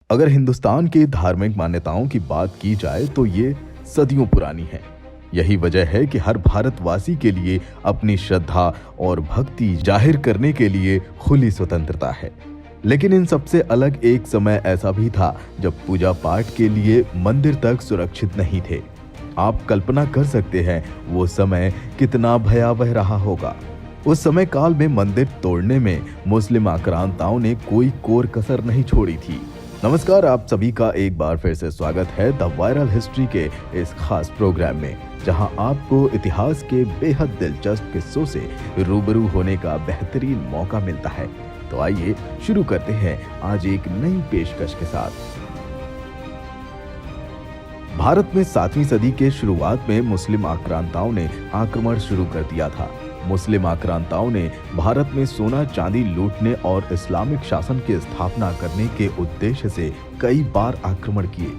अगर हिंदुस्तान की धार्मिक मान्यताओं की बात की जाए तो ये सदियों पुरानी है। यही वजह है कि हर भारतवासी के लिए अपनी श्रद्धा और भक्ति जाहिर करने के लिए खुली स्वतंत्रता है। लेकिन इन सबसे अलग एक समय ऐसा भी था जब पूजा पाठ के लिए मंदिर तक सुरक्षित नहीं थे। आप कल्पना कर सकते हैं वो समय कितना भयावह रहा होगा। उस समय काल में मंदिर तोड़ने में मुस्लिम आक्रांताओं ने कोई कोर कसर नहीं छोड़ी थी। नमस्कार, आप सभी का एक बार फिर से स्वागत है द वायरल हिस्ट्री के इस खास प्रोग्राम में, जहां आपको इतिहास के बेहद दिलचस्प किस्सों से रूबरू होने का बेहतरीन मौका मिलता है। तो आइए शुरू करते हैं आज एक नई पेशकश के साथ। भारत में 7वीं सदी के शुरुआत में मुस्लिम आक्रांताओं ने आक्रमण शुरू कर दिया था। मुस्लिम आक्रांताओं ने भारत में सोना चांदी लूटने और इस्लामिक शासन की स्थापना करने के उद्देश्य से कई बार आक्रमण किए।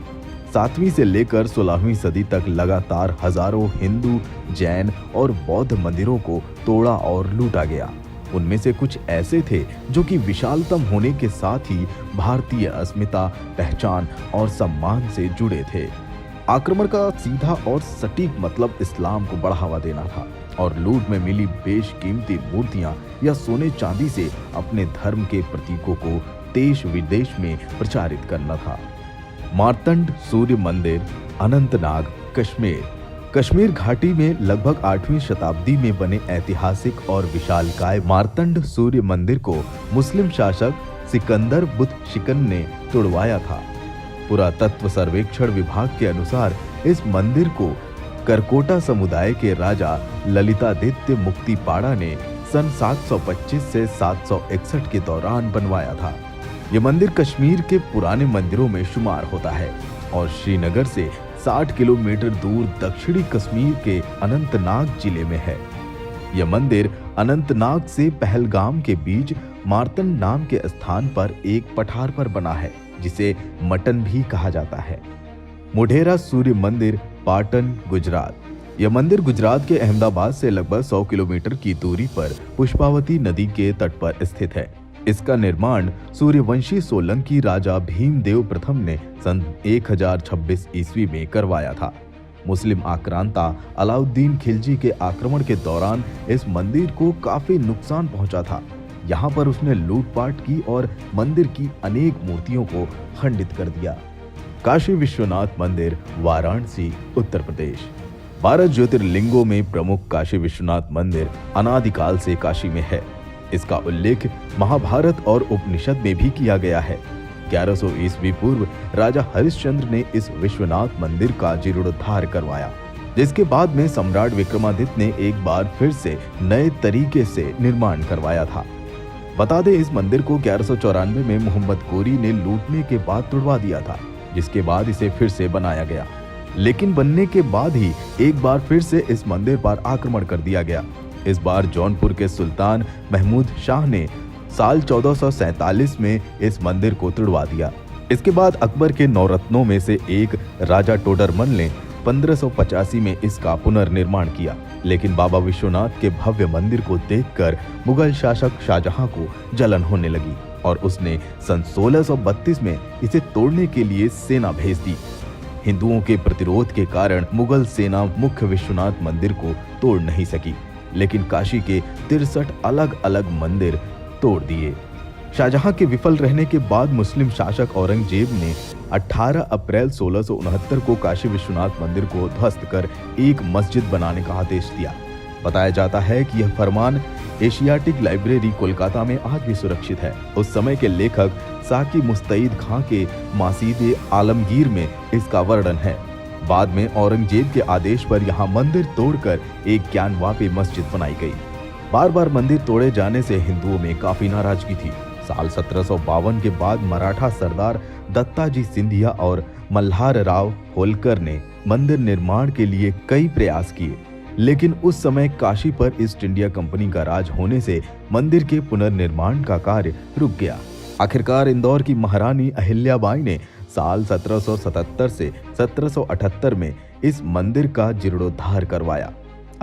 7वीं से लेकर 16वीं सदी तक लगातार हजारों हिंदू, जैन और बौद्ध मंदिरों को तोड़ा और लूटा गया। उनमें से कुछ ऐसे थे जो कि विशालतम होने के साथ ही भारतीय अस्मिता, पहचान और सम्मान से जुड़े थे। आक्रमण का सीधा और सटीक मतलब इस्लाम को बढ़ावा देना था और लूट में मिली बेशकीमती मूर्तियां या सोने चांदी से अपने धर्म के प्रतीकों को देश विदेश में प्रचारित करना था। मार्तंड सूर्य मंदिर, अनंतनाग, कश्मीर घाटी में लगभग 8वीं शताब्दी में बने ऐतिहासिक और विशालकाय मार्तंड सूर्य मंदिर को मुस्लिम शासक सिकंदर बुतशिकन ने तुड़वाया था। पुरातत्व सर्वेक्षण विभाग के अनुसार इस मंदिर को करकोटा समुदाय के राजा ललितादित्य मुक्तिपाड़ा ने सन 725 से 761 के दौरान बनवाया था। यह मंदिर कश्मीर के पुराने मंदिरों में शुमार होता है और श्रीनगर से 60 किलोमीटर दूर दक्षिणी कश्मीर के अनंतनाग जिले में है। यह मंदिर अनंतनाग से पहलगाम के बीच मार्तंड नाम के स्थान पर एक पठार पर बना है, जिसे मटन भी कहा जाता है। मोढेरा सूर्य मंदिर, पाटन, गुजरात। यह मंदिर गुजरात के अहमदाबाद से लगभग 100 किलोमीटर की दूरी पर पुष्पावती नदी के तट पर स्थित है। इसका निर्माण सूर्यवंशी सोलंकी राजा भीमदेव प्रथम ने सन 1026 ईस्वी में करवाया था। मुस्लिम आक्रांता अलाउद्दीन खिलजी के आक्रमण के दौरान इस मंदिर को काफी नुकसान पहुंचा था। यहाँ पर उसने लूटपाट की और मंदिर की अनेक मूर्तियों को खंडित कर दिया। काशी विश्वनाथ मंदिर, वाराणसी, उत्तर प्रदेश। 12 ज्योतिर्लिंगों में प्रमुख काशी विश्वनाथ मंदिर अनादिकाल से काशी में है। इसका उल्लेख महाभारत और उपनिषद में भी किया गया है। 1100 ईस्वी पूर्व राजा हरिश्चंद्र ने इस विश्वनाथ मंदिर का जीर्णोद्धार करवाया, जिसके बाद में सम्राट विक्रमादित्य ने एक बार फिर से नए तरीके से निर्माण करवाया था। बता दें, इस मंदिर को 1194 में मोहम्मद गोरी ने लूटने के बाद तुड़वा दिया था, जिसके बाद इसे फिर से बनाया गया। लेकिन बनने के बाद ही एक बार फिर से इस मंदिर पर आक्रमण कर दिया गया। इस बार जौनपुर के सुल्तान महमूद शाह ने साल 1447 में इस मंदिर को तुड़वा दिया। इसके बाद अकबर के नौरत्नों में से एक राजा टोडरमल ने 1585 में इसका पुनर्निर्माण किया। लेकिन बाबा विश्वनाथ के भव्य मंदिर को देखकर मुगल शासक शाहजहां को जलन होने लगी और उसने सन 1632 में इसे तोड़ने के लिए सेना भेज दी। हिंदुओं के प्रतिरोध के कारण मुगल सेना मुख्य विश्वनाथ मंदिर को तोड़ नहीं सकी, लेकिन काशी के 63 अलग अलग मंदिर तोड़ दिए। शाहजहां के विफल रहने के बाद मुस्लिम शासक औरंगजेब ने 18 अप्रैल 1669 को काशी विश्वनाथ मंदिर को ध्वस्त कर एक मस्जिद बनाने का आदेश दिया। बताया जाता है कि यह फरमान एशियाटिक लाइब्रेरी कोलकाता में आज भी सुरक्षित है। उस समय के लेखक साकी मुस्तईद खां के मासीदे आलमगीर में इसका वर्णन है। बाद में औरंगजेब के आदेश पर यहाँ मंदिर तोड़कर एक ज्ञानवापी मस्जिद बनाई गई। बार बार मंदिर तोड़े जाने से हिंदुओं में काफी नाराजगी थी। साल 1752 के बाद मराठा सरदार दत्ताजी सिंधिया और मल्हार राव होलकर ने मंदिर निर्माण के लिए कई प्रयास किए, लेकिन उस समय काशी पर ईस्ट इंडिया कंपनी का राज होने से मंदिर के पुनर्निर्माण का कार्य रुक गया। आखिरकार इंदौर की महारानी अहिल्याबाई ने साल 1777 से 1778 में इस मंदिर का जीर्णोद्धार करवाया।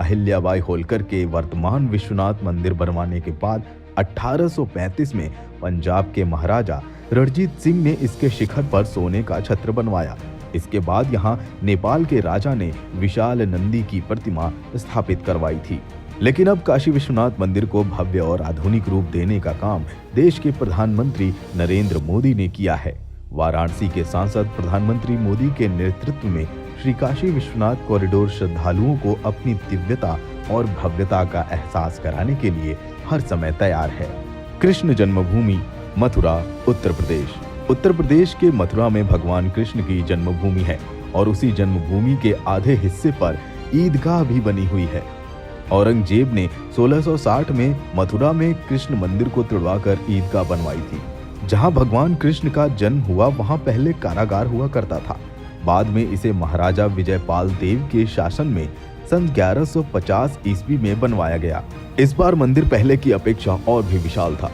अहिल्याबाई होलकर के वर्तमान विश्वनाथ मंदिर बनवाने के बाद 1835 में पंजाब के महाराजा रणजीत सिंह ने इसके शिखर पर सोने का छत्र बनवाया। इसके बाद यहाँ नेपाल के राजा ने विशाल नंदी की प्रतिमा स्थापित करवाई थी। लेकिन अब काशी विश्वनाथ मंदिर को भव्य और आधुनिक रूप देने का काम देश के प्रधानमंत्री नरेंद्र मोदी ने किया है। वाराणसी के सांसद प्रधानमंत्री मोदी के नेतृत्व में श्री काशी विश्वनाथ कॉरिडोर श्रद्धालुओं को अपनी दिव्यता और भव्यता का एहसास कराने के लिए हर समय तैयार है। कृष्ण जन्मभूमि मथुरा, उत्तर प्रदेश। उत्तर प्रदेश के मथुरा में भगवान कृष्ण की जन्मभूमि है और उसी जन्मभूमि के आधे हिस्से पर ईदगाह भी बनी हुई है। औरंगजेब ने 1660 में मथुरा में कृष्ण मंदिर को तुड़वाकर ईदगाह बनवाई थी। जहां भगवान कृष्ण का जन्म हुआ वहां पहले कारागार हुआ करता था। बाद में इसे महाराजा विजयपाल देव के शासन में सन 1150 ईस्वी में बनवाया गया। इस बार मंदिर पहले की अपेक्षा और भी विशाल था,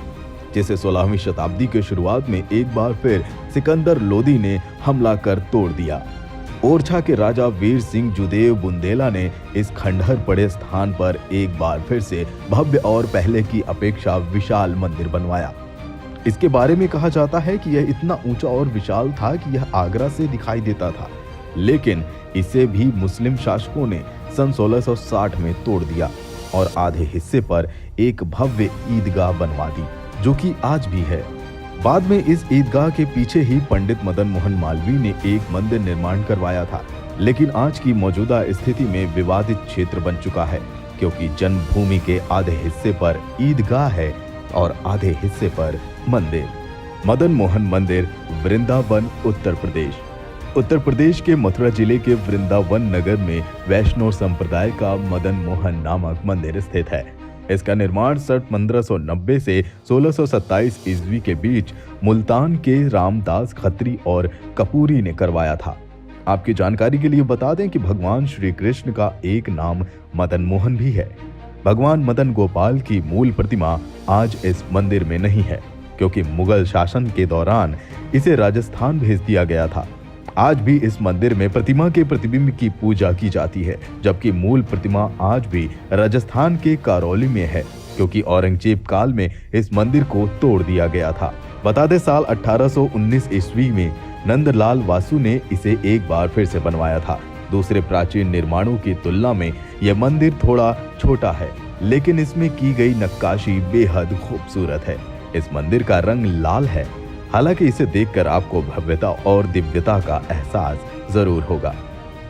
जिसे 16वीं शताब्दी के शुरुआत में एक बार फिर सिकंदर लोदी ने हमला कर तोड़ दिया। ओरछा के राजा वीर सिंह जुदेव बुंदेला ने इस खंडहर पड़े स्थान पर एक बार फिर से भव्य और पहले की अपेक्षा विशाल मंदिर बनवाया। इसके बारे में कहा जाता है कि यह इतना ऊंचा और विशाल था कि यह आगरा से दिखाई देता था, लेकिन इसे भी मुस्लिम शासकों ने सन 1660 में तोड़ दिया और आधे हिस्से पर एक भव्य ईदगाह बनवा दी, जो कि आज भी है। बाद में इस ईदगाह के पीछे ही पंडित मदन मोहन मालवीय ने एक मंदिर निर्माण करवाया था, लेकिन आज की मौजूदा स्थिति में विवादित क्षेत्र बन चुका है, क्योंकि जन्मभूमि के आधे हिस्से पर ईदगाह है और आधे हिस्से पर मंदिर। मदन मोहन मंदिर, वृंदावन, उत्तर प्रदेश। उत्तर प्रदेश के मथुरा जिले के वृंदावन नगर में वैष्णव संप्रदाय का मदन मोहन नामक मंदिर स्थित है। इसका निर्माण सन 1590 से 1627 ईस्वी के बीच मुल्तान के रामदास खत्री और कपूरी ने करवाया था। आपकी जानकारी के लिए बता दें कि भगवान श्री कृष्ण का एक नाम मदन मोहन भी है। भगवान मदन गोपाल की मूल प्रतिमा आज इस मंदिर में नहीं है, क्योंकि मुगल शासन के दौरान इसे राजस्थान भेज दिया गया था। आज भी इस मंदिर में प्रतिमा के प्रतिबिंब की पूजा की जाती है, जबकि मूल प्रतिमा आज भी राजस्थान के करौली में है, क्योंकि औरंगजेब काल में इस मंदिर को तोड़ दिया गया था। बता दें, साल 1819 ईस्वी में नंदलाल वासु ने इसे एक बार फिर से बनवाया था। दूसरे प्राचीन निर्माणों की तुलना में यह मंदिर थोड़ा छोटा है, लेकिन इसमें की गई नक्काशी बेहद खूबसूरत है। इस मंदिर का रंग लाल है, हालांकि इसे देखकर आपको भव्यता और दिव्यता का एहसास जरूर होगा।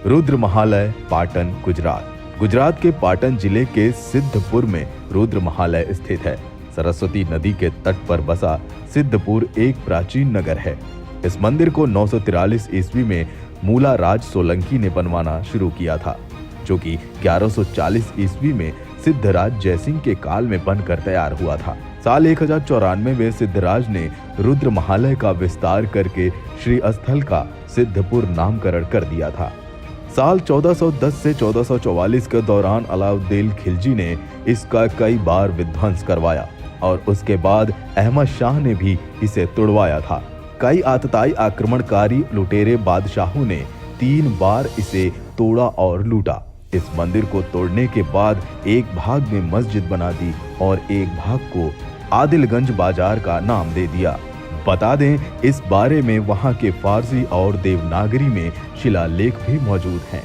रुद्र महालय, पाटन, गुजरात। गुजरात के पाटन जिले के सिद्धपुर में रुद्र महालय स्थित है। सरस्वती नदी के तट पर बसा सिद्धपुर एक प्राचीन नगर है। इस मंदिर को 943 ईस्वी में मूला राज सोलंकी ने बनवाना शुरू किया था, जो कि 1140 ईस्वी में सिद्धराज जयसिंह के काल में बनकर तैयार हुआ था। साल 1094 में सिद्धराज ने रुद्र महालय का विस्तार करके श्री स्थल का सिद्धपुर नामकरण कर दिया था। साल 1410 से 1444 के दौरान अलाउद्दीन खिलजी ने इसका कई बार विध्वंस करवाया और उसके बाद अहमद शाह ने भी इसे तुड़वाया था। कई आतताई आक्रमणकारी लुटेरे बादशाहों ने 3 बार इसे तोड़ा और लूटा। इस मंदिर को तोड़ने के बाद एक भाग में मस्जिद बना दी और एक भाग को आदिलगंज बाजार का नाम दे दिया। बता दें, इस बारे में वहां के फारसी और देवनागरी में शिलालेख भी मौजूद हैं।